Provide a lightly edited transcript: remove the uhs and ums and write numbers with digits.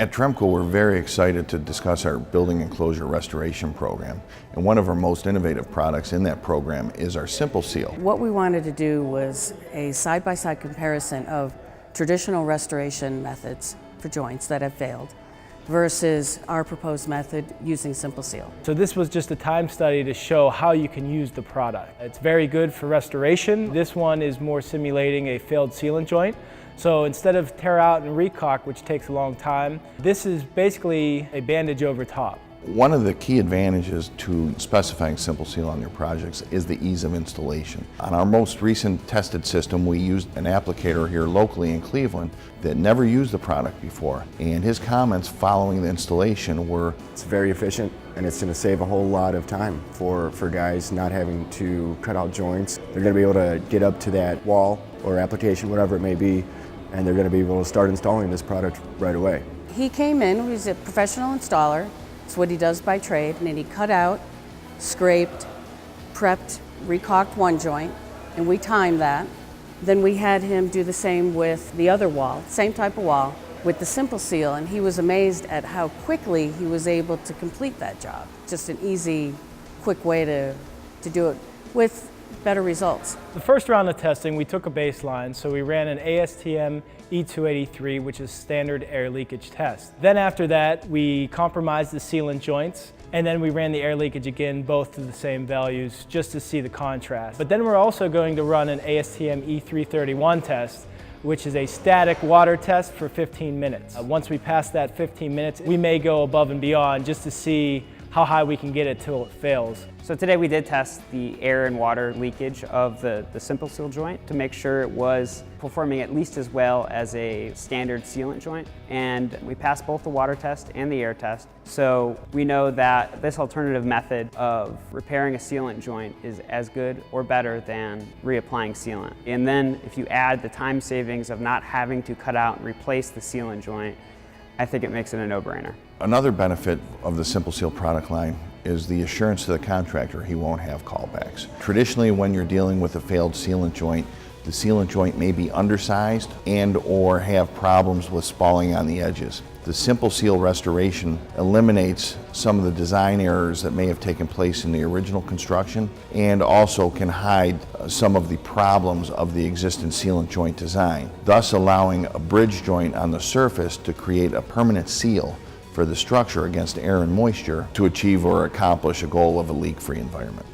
At Tremco, we're very excited to discuss our building enclosure restoration program. And one of our most innovative products in that program is our Simple Seal. What we wanted to do was a side-by-side comparison of traditional restoration methods for joints that have failed versus our proposed method using Simple Seal. So this was just a time study to show how you can use the product. It's very good for restoration. This one is more simulating a failed sealant joint. So instead of tear out and recaulk, which takes a long time, this is basically a bandage over top. One of the key advantages to specifying Simple Seal on your projects is the ease of installation. On our most recent tested system, we used an applicator here locally in Cleveland that never used the product before. And his comments following the installation were, "It's very efficient and it's going to save a whole lot of time for guys not having to cut out joints. They're going to be able to get up to that wall or application, whatever it may be, and they're going to be able to start installing this product right away." He came in, he's a professional installer. It's what he does by trade, and then he cut out, scraped, prepped, recaulked one joint, and we timed that. Then we had him do the same with the other wall, same type of wall, with the Simple Seal, and he was amazed at how quickly he was able to complete that job. Just an easy, quick way to do it with better results. The first round of testing, we took a baseline, so we ran an ASTM E283, which is standard air leakage test. Then after that, we compromised the sealant joints, and then we ran the air leakage again, both to the same values, just to see the contrast. But then we're also going to run an ASTM E331 test, which is a static water test for 15 minutes. Once we pass that 15 minutes, we may go above and beyond just to see how high we can get it till it fails. So today we did test the air and water leakage of the Simple Seal joint to make sure it was performing at least as well as a standard sealant joint. And we passed both the water test and the air test. So we know that this alternative method of repairing a sealant joint is as good or better than reapplying sealant. And then if you add the time savings of not having to cut out and replace the sealant joint, I think it makes it a no-brainer. another benefit of the Simple Seal product line is the assurance to the contractor he won't have callbacks. Traditionally, when you're dealing with a failed sealant joint, the sealant joint may be undersized and or have problems with spalling on the edges. The Simple Seal restoration eliminates some of the design errors that may have taken place in the original construction and also can hide some of the problems of the existing sealant joint design, thus allowing a bridge joint on the surface to create a permanent seal for the structure against air and moisture to achieve or accomplish a goal of a leak-free environment.